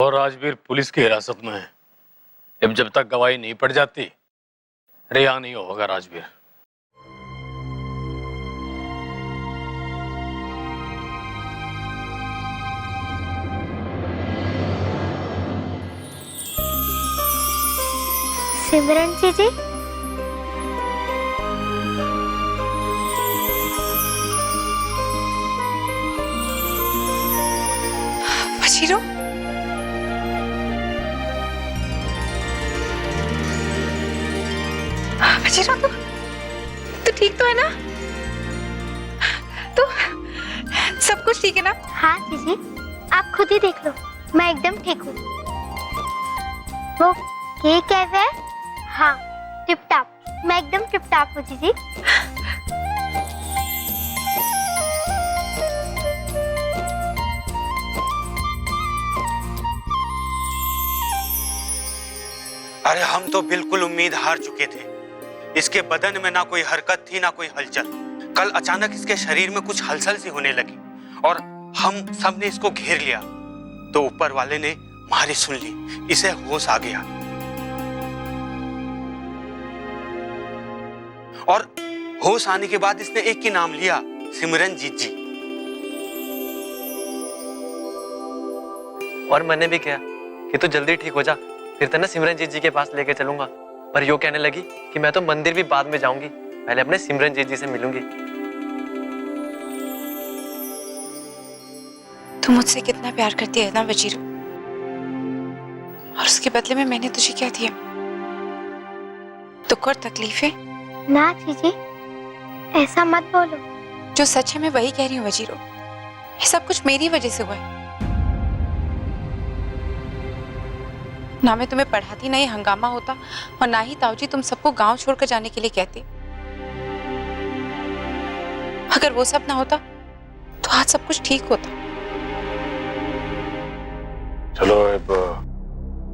और राजवीर पुलिस की हिरासत में है। अब जब तक गवाही नहीं पड़ जाती रिहा नहीं होगा राजवीर। सिमरन जी वजीरो, वजीरो तो ठीक तो है ना? तो सब कुछ ठीक है ना? हाँ जीजी, आप खुद ही देख लो, मैं एकदम ठीक हूँ। वो ये कैसे है? हाँ टिप टाप, मैं एकदम टिप टाप हूँ जीजी। अरे हम तो बिल्कुल उम्मीद हार चुके थे। इसके बदन में ना कोई हरकत थी ना कोई हलचल। कल अचानक इसके शरीर में कुछ हलचल सी होने लगी और हम सब ने इसको घेर लिया तो ऊपर वाले ने हमारी सुन ली, इसे होश आ गया और होश आने के बाद इसने एक ही नाम लिया, सिमरनजीत जी। और मैंने भी कहा कि तू जल्दी ठीक हो जा, फिर तेना सिमरनजीत जी के पास लेके चलूंगा। पर यो कहने लगी कि मैं तो मंदिर भी बाद में जाऊंगी, पहले अपने सिमरनजीत जी से मिलूंगी। तू मुझसे कितना प्यार करती है ना वजीरो, और उसके बदले में मैंने तुझे क्या दिया? दुख और तकलीफें? ना जीजी, ऐसा मत बोलो। जो सच है मैं वही कह रही हूँ वजीरो, ये सब कुछ मेरी वजह से हुआ है। ना मैं तुम्हें पढ़ाती, ना ये हंगामा होता, और ना ही ताऊजी तुम सबको गांव छोड़कर जाने के लिए कहते। अगर वो सब ना होता तो आज सब कुछ ठीक होता। चलो अब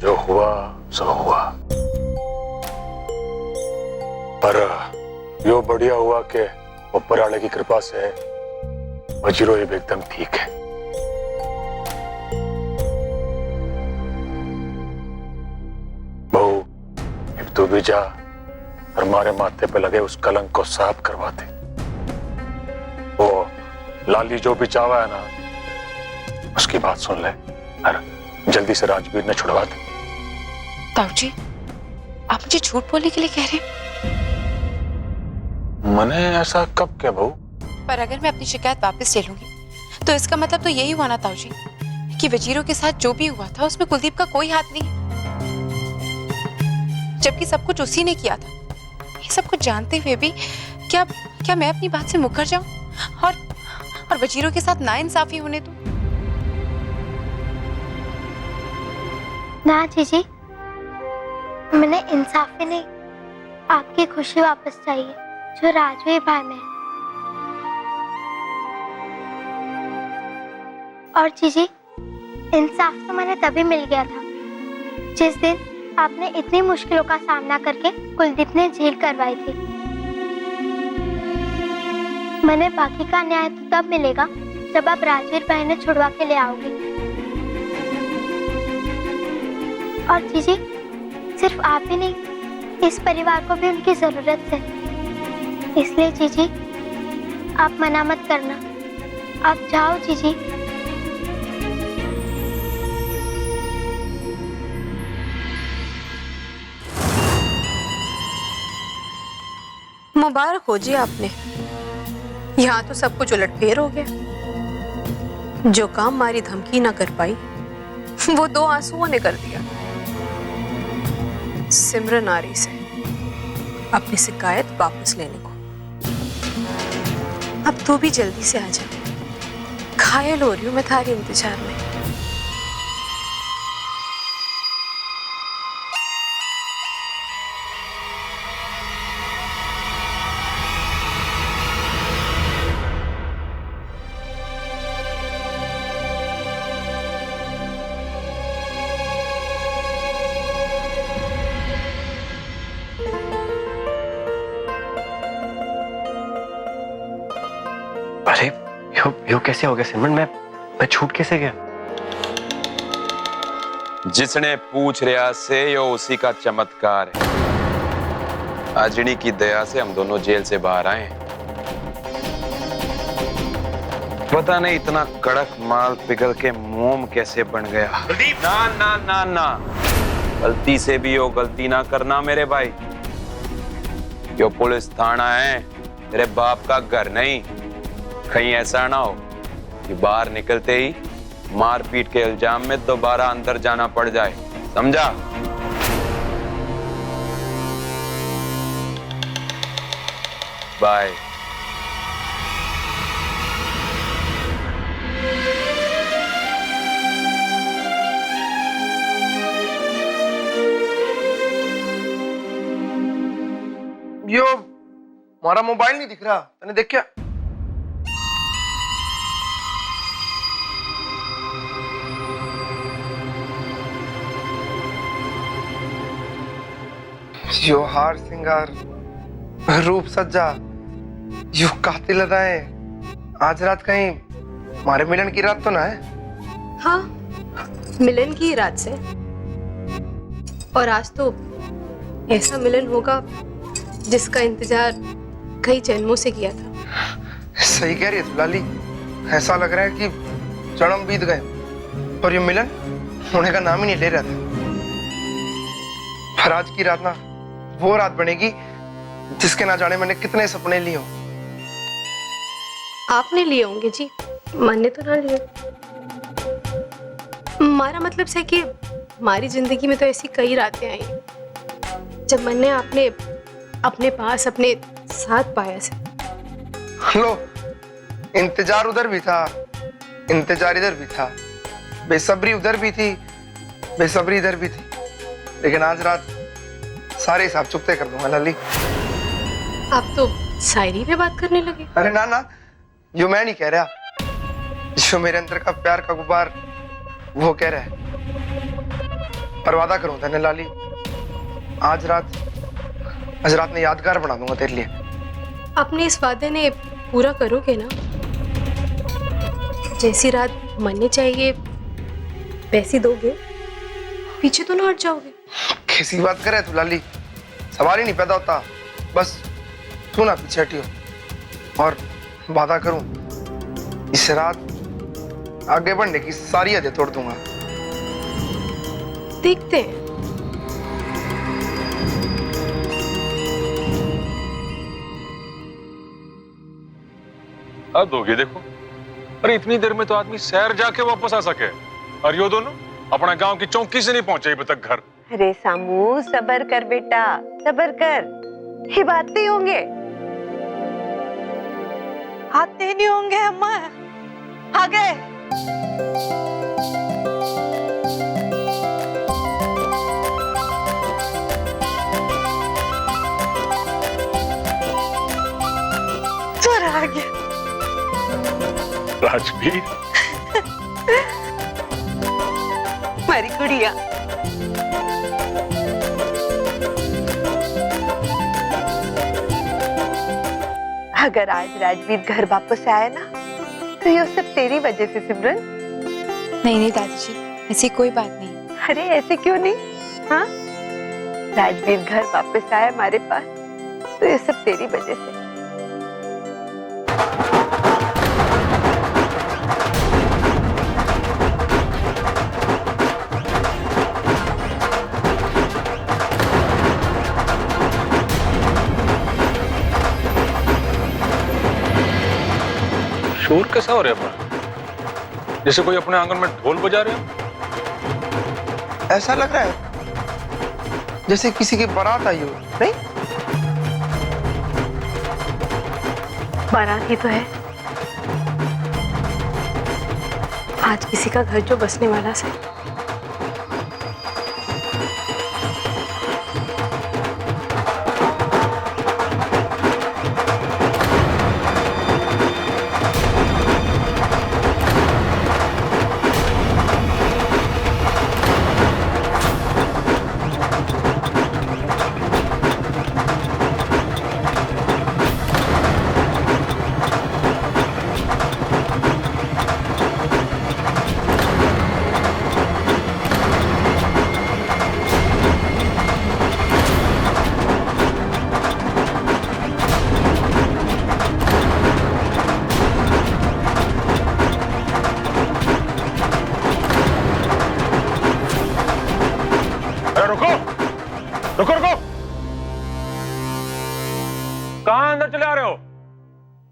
जो हुआ सो हुआ, पर यो बढ़िया हुआ कि ऊपर वाले की कृपा से वजीरो अब एकदम ठीक है। बहू अब तू भी जा और हमारे माथे पे लगे उस कलंक को साफ करवा दे। वो लाली जो भी चावा है ना, उसकी बात सुन ले और जल्दी से राजवीर ने छुड़वा दे। ताऊजी, आप मुझे झूठ बोलने के लिए कह रहे हैं? मैंने ऐसा कब क्या बहू? पर अगर मैं अपनी शिकायत वापस ले लूंगी तो इसका मतलब तो यही हुआ ना ताऊजी कि वजीरों के साथ जो भी हुआ था उसमें कुलदीप का कोई हाथ नहीं, जबकि सब कुछ उसी ने किया था। ये सब कुछ जानते हुए भी क्या मैं अपनी बात से मुकर जाऊं और वजीरों के साथ नाइंसाफी होने दूं? ना जीजी, मैंने इंसाफी नहीं, आपकी खुशी वापस चाहिए जो राजवीर भाई में है। और जीजी, इंसाफ तो मैंने तभी मिल गया था जिस दिन आपने इतनी मुश्किलों का सामना करके कुलदीप ने जेल करवाई थी। मैंने बाकी का न्याय तो तब मिलेगा जब आप राजवीर भाई ने छुड़वा के ले आओगे। और जीजी, सिर्फ आप ही नहीं, इस परिवार को भी उनकी जरूरत है। इसलिए जीजी, आप मना मत करना, आप जाओ जीजी। मुबारक हो जी आपने, यहाँ तो सब कुछ उलटफेर हो गया। जो काम हमारी धमकी ना कर पाई वो 2 आंसुओं ने कर दिया। सिमरन आ रही से अपनी शिकायत वापस लेने को। अब तू भी जल्दी से आ जा, घायल हो रही हूँ मैं थारी इंतजार में। अरे यो कैसे हो गया सिमरन? मैं छूट कैसे गया? जिसने पूछ रहा से यो उसी का चमत्कार है। आजड़ी की दया से हम दोनों जेल से बाहर आए हैं। पता नहीं इतना कड़क माल पिघल के मोम कैसे बन गया। ना ना ना ना, गलती से भी यो गलती ना करना मेरे भाई। यो पुलिस थाना है, तेरे बाप का घर नहीं। कहीं ऐसा ना हो कि बाहर निकलते ही मारपीट के इल्जाम में दोबारा अंदर जाना पड़ जाए, समझा? बाय। यो हमारा मोबाइल नहीं दिख रहा, तूने देख क्या? यो हार सिंगार, रूप सज्जा, यो कातिल अदाएं, आज रात कहीं हमारे मिलन की रात तो ना है? हाँ, मिलन की रात से। और आज तो ऐसा मिलन होगा जिसका इंतजार कई जन्मों से किया था। सही कह रही है दुलाली, ऐसा लग रहा है कि जन्म बीत गए और ये मिलन होने का नाम ही नहीं ले रहा था। पर आज की रात ना वो रात बनेगी जिसके ना जाने मैंने कितने सपने लिए हों। आपने लिए होंगे जी, मैंने तो ना लिए। हमारा मतलब है कि हमारी जिंदगी में तो ऐसी कई रातें आई जब मैंने आपने अपने पास अपने साथ पाया से। लो, इंतजार उधर भी था, इंतजार इधर भी था, बेसब्री उधर भी थी, बेसब्री इधर भी थी। लेकिन आज रात सारे हिसाब चुकते कर दूंगा लाली। आप तो शायरी में बात करने लगे। अरे ना ना, यो मैं नहीं कह रहा, जो मेरे अंदर का प्यार का गुबार वो कह रहा है। पर वादा करूं तेने लाली, आज रात में यादगार बना दूंगा तेरे लिए। अपने इस वादे ने पूरा करोगे ना? जैसी रात मननी चाहिए वैसी दोगे, पीछे तो ना हट जाओगे। कैसी बात करे तू लाली, सवाल ही नहीं पैदा होता। बस तू ना पीछे हटियो, और वादा करूं इस रात आगे बढ़ने की सारी हदें तोड़ दूंगा। देखते हैं। हद होगी देखो। अरे इतनी देर में तो आदमी शहर जाके वापस आ सके, और यो दोनों अपना गांव की चौकी से नहीं पहुंचे अभी तक घर। अरे सामू, सबर कर बेटा, सबर कर। ये बात नहीं होंगे, आते नहीं होंगे। अम्मा आ गए। चल आ गया राजवीर, हमारी गुड़िया। अगर आज राजवीर घर वापस आया ना तो ये सब तेरी वजह से सिमरन। नहीं नहीं दादी जी, ऐसी कोई बात नहीं। अरे ऐसे क्यों नहीं? हाँ, राजवीर घर वापस आया हमारे पास तो ये सब तेरी वजह से। शोर कैसा हो रहा है अपना? जैसे कोई अपने आंगन में ढोल बजा रहे हो। ऐसा लग रहा है जैसे किसी की बारात आई हो। नहीं, बारात ही तो है। आज किसी का घर जो बसने वाला से। अरे रुको रुको रुको, कहां अंदर चले आ रहे हो?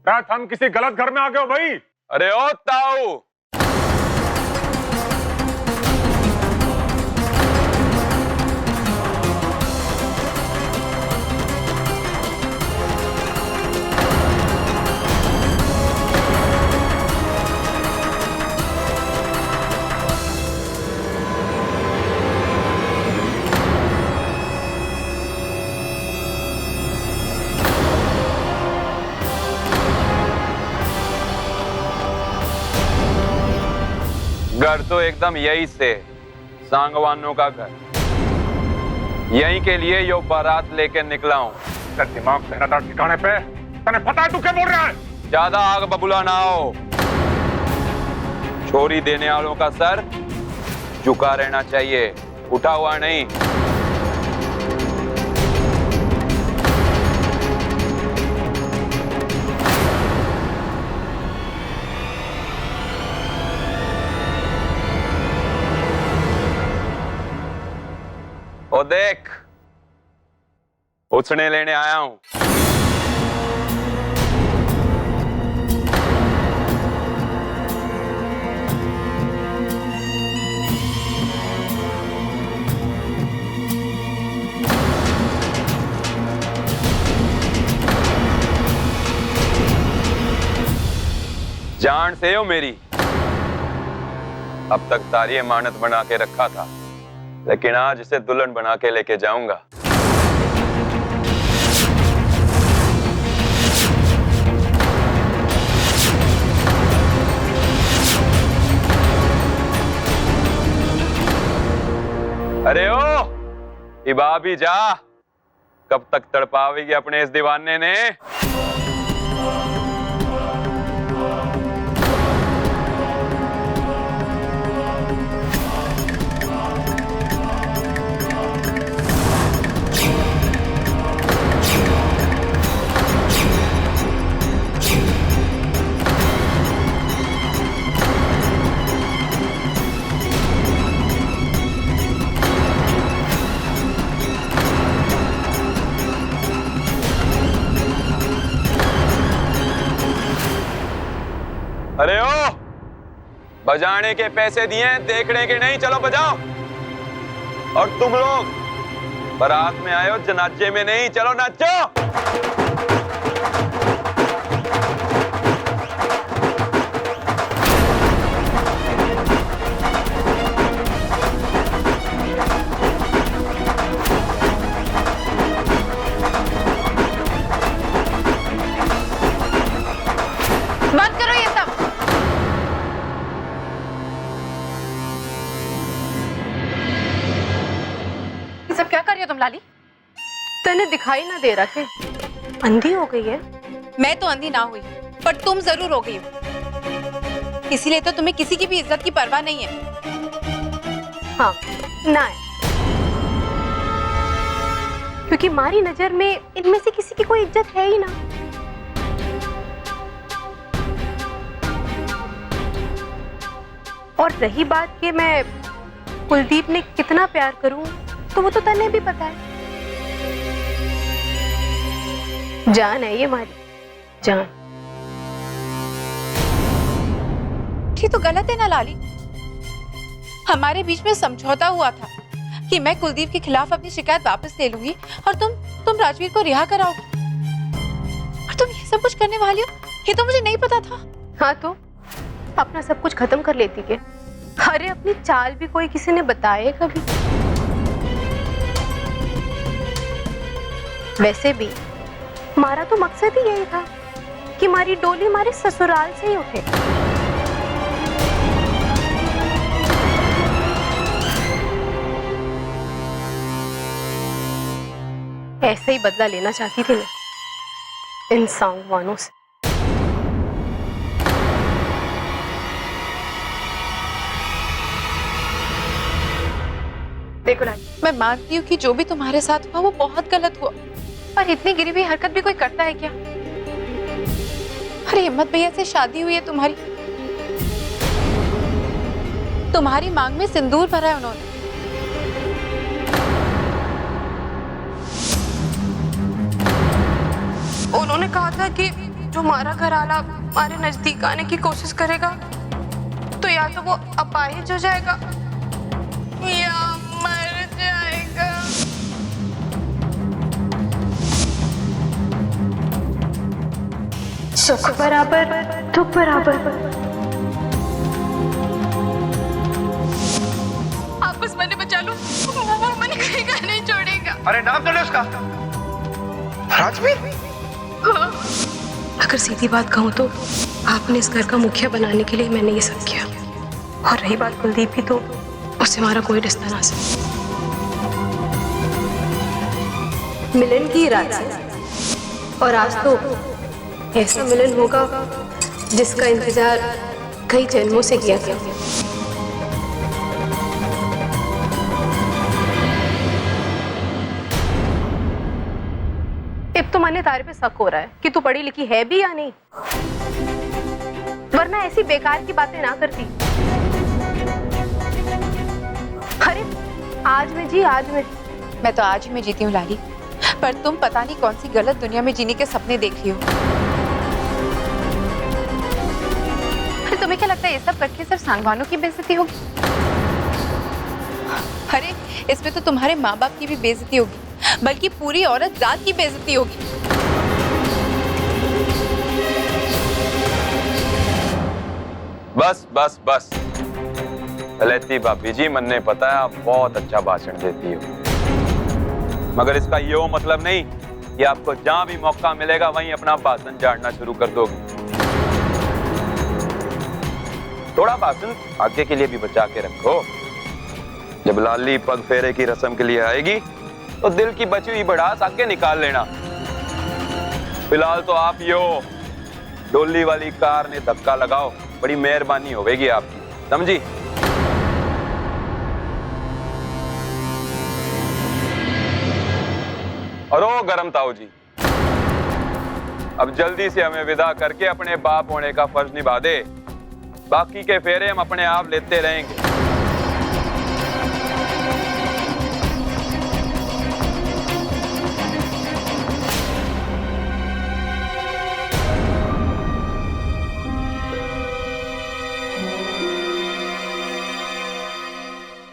रात हम किसी गलत घर में आ गए हो भाई। अरे ओ ताऊ, घर तो एकदम यही से सांगवानों का घर, यहीं के लिए यो बारात लेके निकला हूँ। दिमाग मेरा ठिकाने पे, तने पता है तू क्या बोल रहा है? ज्यादा आग बबूला ना हो। छोरी देने वालों का सर झुका रहना चाहिए, उठा हुआ नहीं। ओ देख, उछने लेने आया हूं। जान से हो मेरी, अब तक तारी अमानत बना के रखा था, लेकिन आज इसे दुल्हन बना के लेके जाऊंगा। अरे ओ, इबा भी जा, कब तक तड़पावेगी अपने इस दीवाने ने? अरे ओ, बजाने के पैसे दिए, देखने के नहीं, चलो बजाओ। और तुम लोग बारात में आए हो, जनाजे में नहीं, चलो नाचो। बंद करो ये सब। ये सब क्या कर रही हो तुम लाली? तने दिखाई ना दे रहा के अंधी हो गई है? मैं तो अंधी ना हुई, पर तुम जरूर हो गई हो। इसीलिए तो तुम्हें किसी की भी इज्जत की परवाह नहीं है। हाँ, ना है, क्योंकि हमारी नजर में इनमें से किसी की कोई इज्जत है ही ना। और रही बात कि मैं कुलदीप ने कितना प्यार करूं, तो वो तो तने भी पता है। जान है ये हमारी जान। ये तो गलत है ना लाली। हमारे बीच में समझौता हुआ था कि मैं कुलदीप के खिलाफ अपनी शिकायत वापस ले लूंगी और तुम राजवीर को रिहा कराओगी, और तुम ये सब कुछ करने वाली हो, ये तो मुझे नहीं पता था। हाँ, तो अपना सब कुछ खत्म कर लेती के। अरे अपनी चाल भी कोई किसी ने बताए कभी? वैसे भी हमारा तो मकसद ही यही था कि हमारी डोली हमारे ससुराल से ही उठे। ऐसे ही बदला लेना चाहती थी मैं इन सांगवानों से। देखो राज, मैं मानती हूँ कि जो भी तुम्हारे साथ हुआ वो बहुत गलत हुआ, पर इतनी गिरी हुई हरकत भी कोई करता है क्या? अरे हिम्मत भैया से शादी हुई है तुम्हारी, तुम्हारी मांग में सिंदूर भरा है उन्होंने, उन्होंने कहा था कि जो हमारा घर आला हमारे नजदीक आने की कोशिश करेगा तो या तो वो अपाहिज हो जाएगा या मर जाएगा। सुख बराबर दुख बराबर। आप बस मैंने बचा लो, वो मैंने कहीं का नहीं छोड़ेगा। अरे नाम तो ले उसका, राजवीर। अगर सीधी बात कहूँ तो आपने इस घर का मुखिया बनाने के लिए मैंने ये सब किया, और रही बात कुलदीप की तो उससे हमारा कोई रिश्ता ना से। मिलन की रात से, और आज तो ऐसा मिलन होगा जिसका इंतजार कई जन्मों से किया था। अब तो मैंने तारे पे शक हो रहा है कि तू पढ़ी लिखी है भी या नहीं, वरना ऐसी बेकार की बातें ना करती। अरे आज में जी, आज में। मैं तो आज ही में जीती हूँ लाली, पर तुम पता नहीं कौन सी गलत दुनिया में जीने के सपने देख रही हो। अरे तुम्हें क्या लगता है ये सब करके सिर्फ सांगवानों की बेइज्जती होगी? अरे इसमें तो तुम्हारे माँ बाप की भी बेइज्जती होगी, बल्कि पूरी औरत जात की बेइज्जती होगी। बस बस बस लेती भाभी जी, मन ने पता है आप बहुत अच्छा भाषण देती हो, मगर इसका ये मतलब नहीं कि आपको जहां भी मौका मिलेगा वहीं अपना भाषण झाड़ना शुरू कर दोगे। थोड़ा भाषण आगे के लिए भी बचा के रखो। जब लाली पग फेरे की रस्म के लिए आएगी तो दिल की बची हुई भड़ास आगे निकाल लेना। फिलहाल तो आप यो डोली वाली कार ने धक्का लगाओ, बड़ी मेहरबानी होगी आपकी, समझी? और ओ गरम ताऊ जी, अब जल्दी से हमें विदा करके अपने बाप होने का फर्ज निभा दे, बाकी के फेरे हम अपने आप लेते रहेंगे।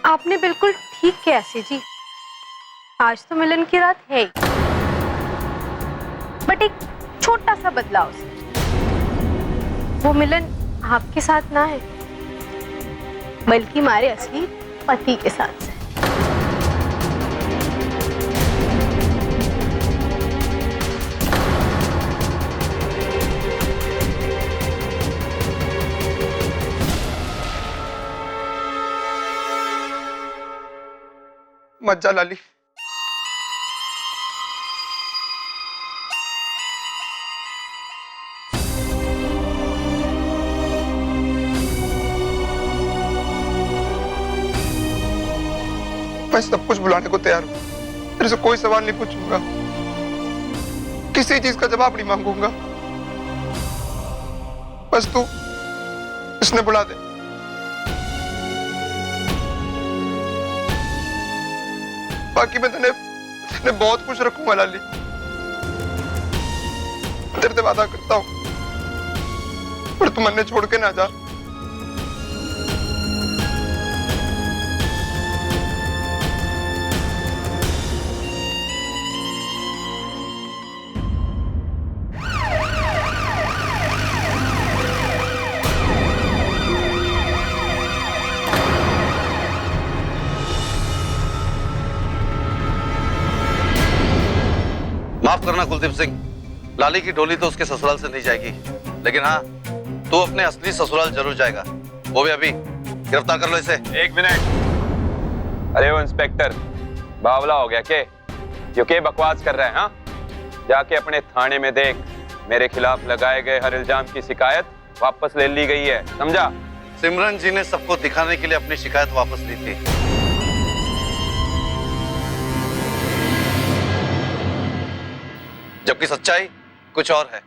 आपने बिल्कुल ठीक किया सी जी, आज तो मिलन की रात है ही, बट एक छोटा सा बदलाव से। वो मिलन आपके साथ ना है, बल्कि हमारे असली पति के साथ है। मत जा लाली, मैं सब कुछ बुलाने को तैयार हूं। तेरे से कोई सवाल नहीं पूछूंगा, किसी चीज का जवाब नहीं मांगूंगा, बस तू इसने बुला दे। बाकी मैं तेने बहुत खुश रखूंगा लाली, तेरे से वादा करता हूं, पर तू मन छोड़ के ना जा। माफ करना कुलदीप सिंह, लाली की डोली तो उसके ससुराल से नहीं जाएगी, लेकिन हाँ तू अपने असली ससुराल जरूर जाएगा, वो भी अभी। गिरफ्तार कर लो इसे। एक मिनट, अरे वो इंस्पेक्टर बावला हो गया के? जो के बकवास कर रहा है? हाँ, जाके अपने थाने में देख, मेरे खिलाफ लगाए गए हर इल्जाम की शिकायत वापस ले ली गई है, समझा? सिमरन जी ने सबको दिखाने के लिए अपनी शिकायत वापस ली थी। जबकि सच्चाई कुछ और है।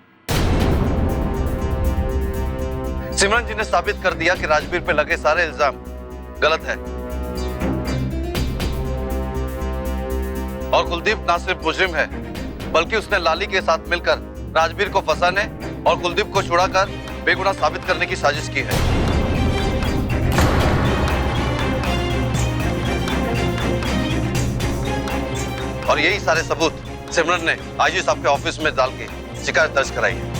सिमरन जी ने साबित कर दिया कि राजवीर पे लगे सारे इल्जाम गलत है, और कुलदीप ना सिर्फ मुजरिम है, बल्कि उसने लाली के साथ मिलकर राजवीर को फंसाने और कुलदीप को छुड़ाकर बेगुनाह साबित करने की साजिश की है। और यही सारे सबूत सिमरन ने आईजी साहब के ऑफिस में डाल के शिकायत दर्ज कराई है।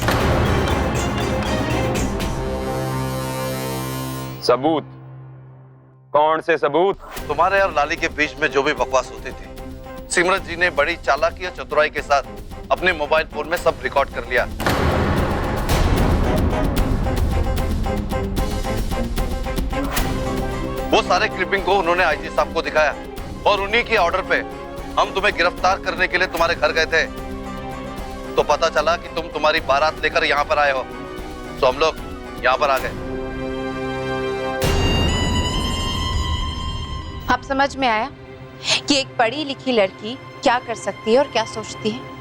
सबूत? कौन से सबूत? तुम्हारे और लाली के बीच में जो भी बकवास होती थी, सिमरन जी ने बड़ी चालाकी और चतुराई के साथ अपने मोबाइल फोन में सब रिकॉर्ड कर लिया। वो सारे क्लिपिंग को उन्होंने आईजी साहब को दिखाया और उन्हीं के ऑर्डर पे हम तुम्हें गिरफ्तार करने के लिए तुम्हारे घर गए थे। तो पता चला कि तुम तुम्हारी बारात लेकर यहाँ पर आए हो, तो हम लोग यहाँ पर आ गए। अब समझ में आया कि एक पढ़ी लिखी लड़की क्या कर सकती है और क्या सोचती है।